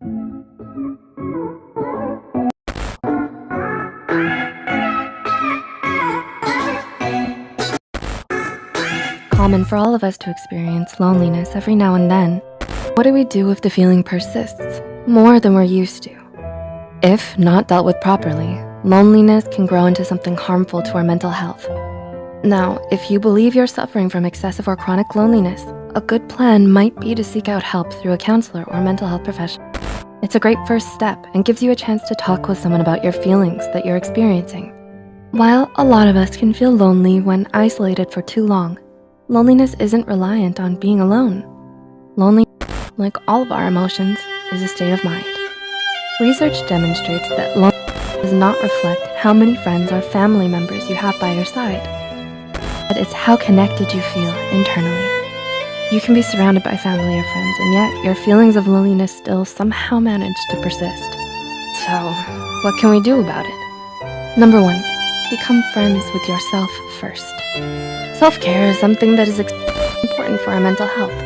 Common for all of us to experience loneliness every now and then. What do we do if the feeling persists more than we're used to? If not dealt with properly, loneliness can grow into something harmful to our mental health. Now, if you believe you're suffering from excessive or chronic loneliness, a good plan might be to seek out help through a counselor or mental health professional. It's a great first step and gives you a chance to talk with someone about your feelings that you're experiencing. While a lot of us can feel lonely when isolated for too long, loneliness isn't reliant on being alone. Loneliness, like all of our emotions, is a state of mind. Research demonstrates that loneliness does not reflect how many friends or family members you have by your side, but it's how connected you feel internally. You can be surrounded by family or friends, and yet your feelings of loneliness still somehow manage to persist. So, what can we do about it? Number 1, become friends with yourself first. Self-care is something that is important for our mental health.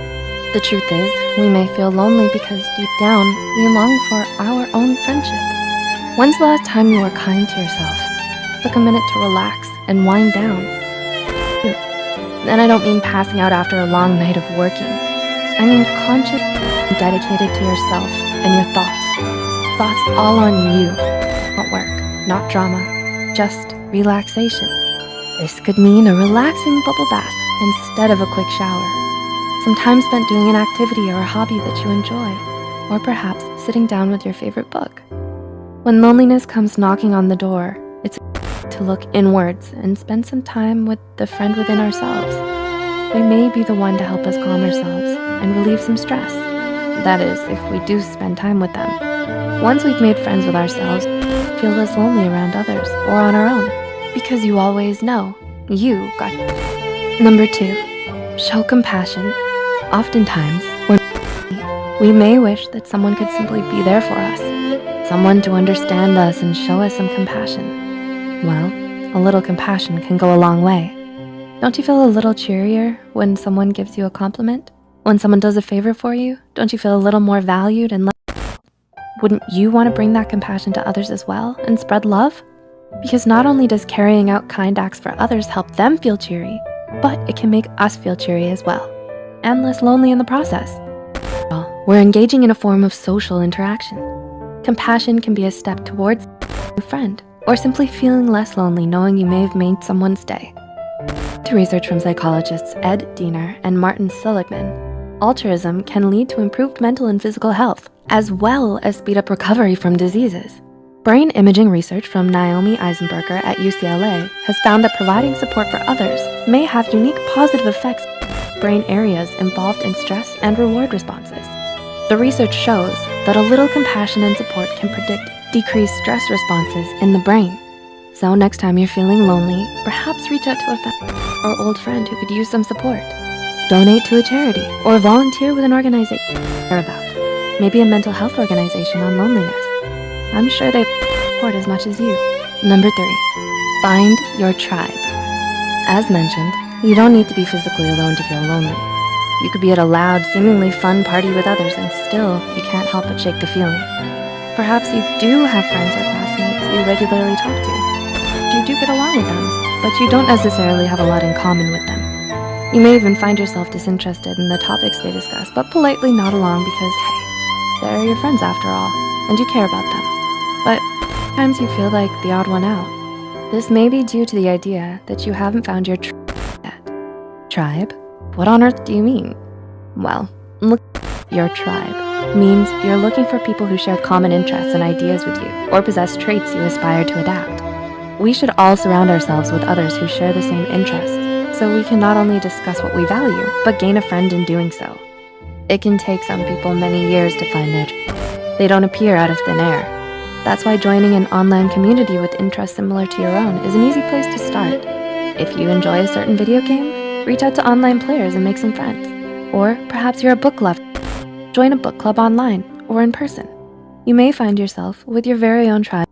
The truth is, we may feel lonely because deep down, we long for our own friendship. When's the last time you were kind to yourself? Took a minute to relax and wind down. And I don't mean passing out after a long night of working. I mean conscious and dedicated to yourself and your thoughts. Thoughts all on you, not work, not drama, just relaxation. This could mean a relaxing bubble bath instead of a quick shower. Some time spent doing an activity or a hobby that you enjoy, or perhaps sitting down with your favorite book. When loneliness comes knocking on the door, it's to look inwards and spend some time with the friend within ourselves. They may be the one to help us calm ourselves and relieve some stress. That is, if we do spend time with them. Once we've made friends with ourselves, we feel less lonely around others or on our own, because you always know you got it. Number 2, show compassion. Oftentimes, we may wish that someone could simply be there for us, someone to understand us and show us some compassion. Well, a little compassion can go a long way. Don't you feel a little cheerier when someone gives you a compliment? When someone does a favor for you, don't you feel a little more valued and loved? Wouldn't you want to bring that compassion to others as well and spread love? Because not only does carrying out kind acts for others help them feel cheery, but it can make us feel cheery as well, and less lonely in the process. Well, we're engaging in a form of social interaction. Compassion can be a step towards a friend, or simply feeling less lonely knowing you may have made someone's day. To research from psychologists Ed Diener and Martin Seligman, altruism can lead to improved mental and physical health, as well as speed up recovery from diseases. Brain imaging research from Naomi Eisenberger at UCLA has found that providing support for others may have unique positive effects on brain areas involved in stress and reward responses. The research shows that a little compassion and support can predict decreased stress responses in the brain. So next time you're feeling lonely, perhaps reach out to a family or old friend who could use some support. Donate to a charity or volunteer with an organization you care about. Maybe a mental health organization on loneliness. I'm sure they support as much as you. Number 3, find your tribe. As mentioned, you don't need to be physically alone to feel lonely. You could be at a loud, seemingly fun party with others and still you can't help but shake the feeling. Perhaps you do have friends or classmates you regularly talk to. You do get along with them, but you don't necessarily have a lot in common with them. You may even find yourself disinterested in the topics they discuss, but politely nod along because, hey, they're your friends after all, and you care about them. But sometimes you feel like the odd one out. This may be due to the idea that you haven't found your tribe yet. Tribe? What on earth do you mean? Well, look, your tribe means you're looking for people who share common interests and ideas with you, or possess traits you aspire to adapt. We should all surround ourselves with others who share the same interests, so we can not only discuss what we value, but gain a friend in doing so. It can take some people many years to find their tribe. They don't appear out of thin air. That's why joining an online community with interests similar to your own is an easy place to start. If you enjoy a certain video game, reach out to online players and make some friends. Or perhaps you're a book lover. Join a book club online or in person. You may find yourself with your very own tribe.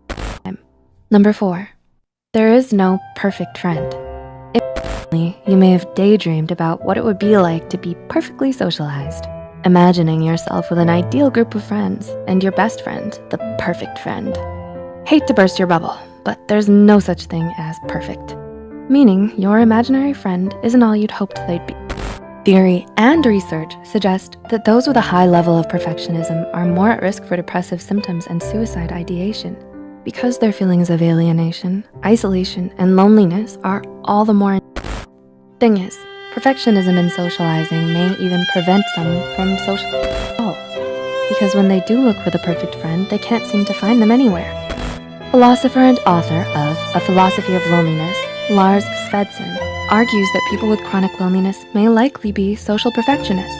Number 4, there is no perfect friend. If you may have daydreamed about what it would be like to be perfectly socialized. imagining yourself with an ideal group of friends and your best friend, the perfect friend. Hate to burst your bubble, but there's no such thing as perfect, meaning your imaginary friend isn't all you'd hoped they'd be. Theory and research suggest that those with a high level of perfectionism are more at risk for depressive symptoms and suicide ideation because their feelings of alienation, isolation, and loneliness are all the more. Thing is, perfectionism in socializing may even prevent some from social because when they do look for the perfect friend, they can't seem to find them anywhere. Philosopher and author of A Philosophy of Loneliness, Lars Svensson, argues that people with chronic loneliness may likely be social perfectionists.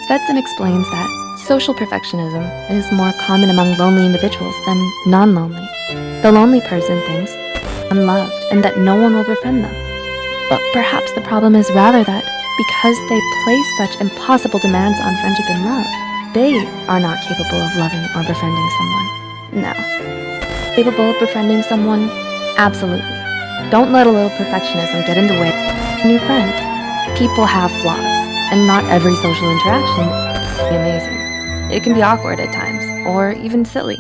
Svensson explains that social perfectionism is more common among lonely individuals than non-lonely. The lonely person thinks unloved and that no one will befriend them. But perhaps the problem is rather that because they place such impossible demands on friendship and love, they are not capable of loving or befriending someone. No. Capable of befriending someone? Absolutely. Don't let a little perfectionism get in the way of a new friend. People have flaws, and not every social interaction is amazing. It can be awkward at times, or even silly.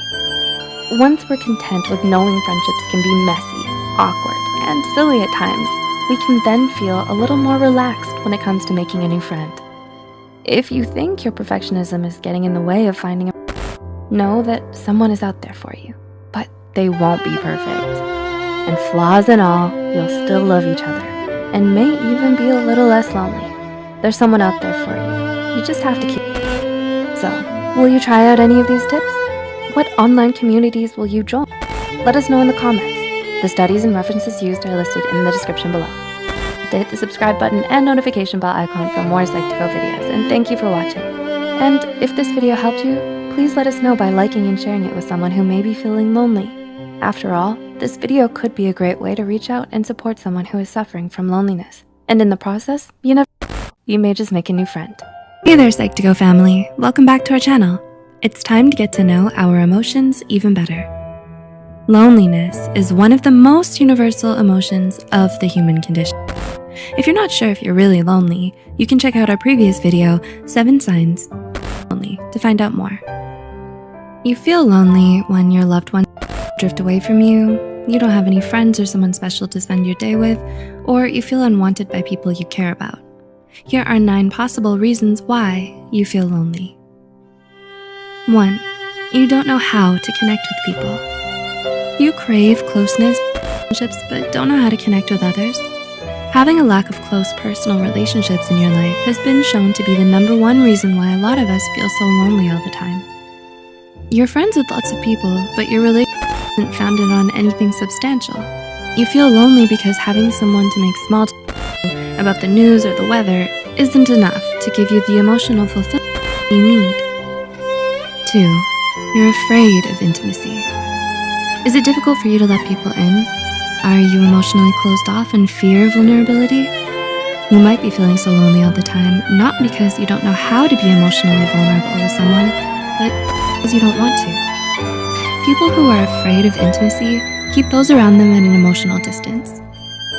Once we're content with knowing friendships can be messy, awkward, and silly at times, we can then feel a little more relaxed when it comes to making a new friend. If you think your perfectionism is getting in the way of finding know that someone is out there for you, but they won't be perfect. And flaws and all, you'll still love each other and may even be a little less lonely. There's someone out there for you. You just have to keep. So, will you try out any of these tips? What online communities will you join? Let us know in the comments. The studies and references used are listed in the description below. Hit the subscribe button and notification bell icon for more Psych2Go videos, and thank you for watching. And if this video helped you, please let us know by liking and sharing it with someone who may be feeling lonely. After all, this video could be a great way to reach out and support someone who is suffering from loneliness. And in the process, you may just make a new friend. Hey there, Psych2Go family. Welcome back to our channel. It's time to get to know our emotions even better. Loneliness is one of the most universal emotions of the human condition. If you're not sure if you're really lonely, you can check out our previous video, 7 Signs Lonely, to find out more. You feel lonely when your loved ones drift away from you, you don't have any friends or someone special to spend your day with, or you feel unwanted by people you care about. Here are 9 possible reasons why you feel lonely. 1. You don't know how to connect with people. You crave closeness, relationships, but don't know how to connect with others. Having a lack of close personal relationships in your life has been shown to be the #1 reason why a lot of us feel so lonely all the time. You're friends with lots of people, but your relationship isn't founded on anything substantial. You feel lonely because having someone to make small talk about the news or the weather isn't enough to give you the emotional fulfillment you need. 2. You're afraid of intimacy. Is it difficult for you to let people in? Are you emotionally closed off and fear vulnerability? You might be feeling so lonely all the time, not because you don't know how to be emotionally vulnerable with someone, but because you don't want to. People who are afraid of intimacy keep those around them at an emotional distance.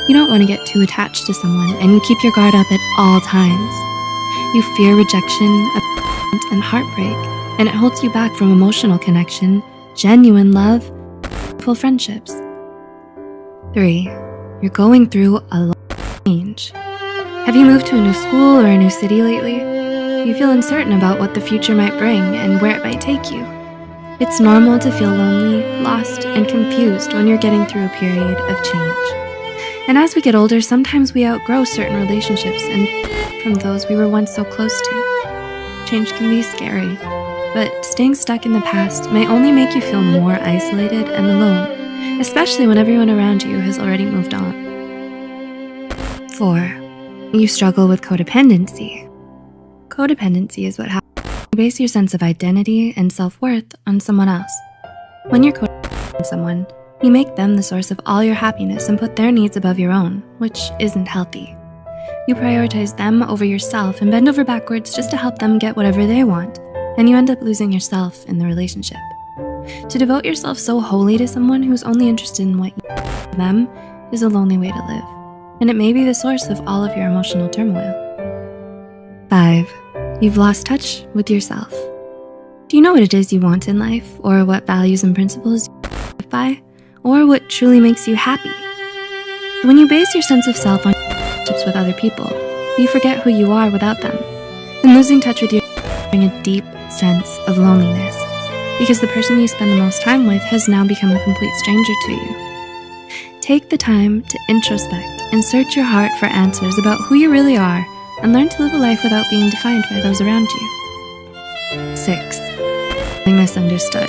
You don't want to get too attached to someone, and you keep your guard up at all times. You fear rejection, abandonment, and heartbreak, and it holds you back from emotional connection, genuine love, and full friendships. 3. You're going through a lot of change. Have you moved to a new school or a new city lately? You feel uncertain about what the future might bring and where it might take you. It's normal to feel lonely, lost, and confused when you're getting through a period of change. And as we get older, sometimes we outgrow certain relationships and from those we were once so close to. Change can be scary, but staying stuck in the past may only make you feel more isolated and alone, especially when everyone around you has already moved on. 4. You struggle with codependency. Codependency is what happens when you base your sense of identity and self-worth on someone else. When you're codependent on someone, you make them the source of all your happiness and put their needs above your own, which isn't healthy. You prioritize them over yourself and bend over backwards just to help them get whatever they want, and you end up losing yourself in the relationship. To devote yourself so wholly to someone who's only interested in what you want from them is a lonely way to live, and it may be the source of all of your emotional turmoil. 5. you've lost touch with yourself. Do you know what it is you want in life, or what values and principles you live by, or what truly makes you happy? When you base your sense of self on relationships with other people, you forget who you are without them, and losing touch with yourself brings a deep sense of loneliness, because the person you spend the most time with has now become a complete stranger to you. Take the time to introspect and search your heart for answers about who you really are, and learn to live a life without being defined by those around you. 6. Feeling misunderstood.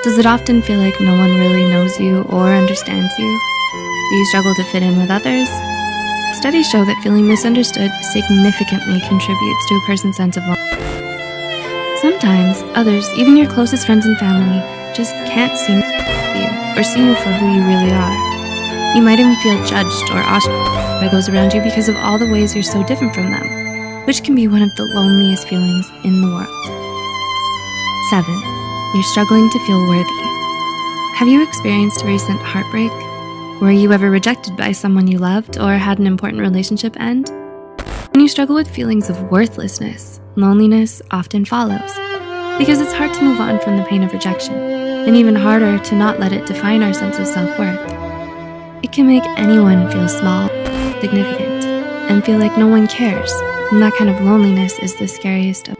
Does it often feel like no one really knows you or understands you? Do you struggle to fit in with others? Studies show that feeling misunderstood significantly contributes to a person's sense of loneliness. Sometimes others, even your closest friends and family, just can't see you or see you for who you really are. You might even feel judged or ostracized by those around you because of all the ways you're so different from them, which can be one of the loneliest feelings in the world. 7. You're struggling to feel worthy. Have you experienced a recent heartbreak? Were you ever rejected by someone you loved or had an important relationship end? When you struggle with feelings of worthlessness, loneliness often follows, because it's hard to move on from the pain of rejection, and even harder to not let it define our sense of self-worth. It can make anyone feel small, significant, and feel like no one cares, and that kind of loneliness is the scariest of.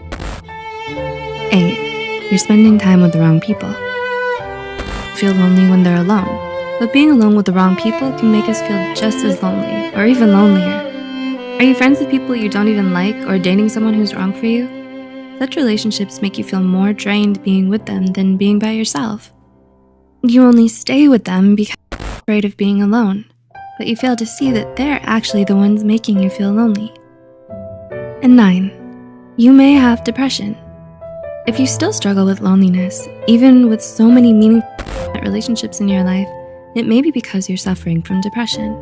8. You're spending time with the wrong people. Feel lonely when they're alone, but being alone with the wrong people can make us feel just as lonely, or even lonelier. Are you friends with people you don't even like, or dating someone who's wrong for you? Such relationships make you feel more drained being with them than being by yourself. You only stay with them because afraid of being alone, but you fail to see that they're actually the ones making you feel lonely. And 9, you may have depression. If you still struggle with loneliness, even with so many meaningful relationships in your life, it may be because you're suffering from depression.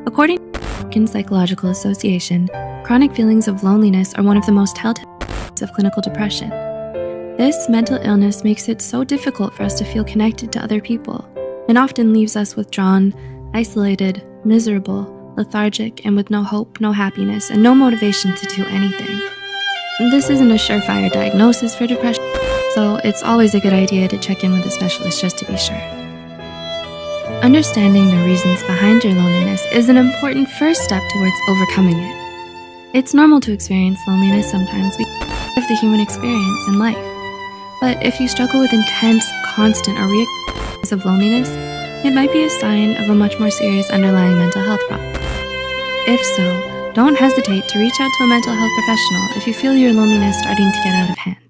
According to the American Psychological Association, chronic feelings of loneliness are one of the most telltale signs of clinical depression. This mental illness makes it so difficult for us to feel connected to other people, and often leaves us withdrawn, isolated, miserable, lethargic, and with no hope, no happiness, and no motivation to do anything. This isn't a surefire diagnosis for depression, so it's always a good idea to check in with a specialist just to be sure. Understanding the reasons behind your loneliness is an important first step towards overcoming it. It's normal to experience loneliness sometimes because of the human experience in life. But if you struggle with intense, constant, or recurring of loneliness, it might be a sign of a much more serious underlying mental health problem. If so, don't hesitate to reach out to a mental health professional if you feel your loneliness starting to get out of hand.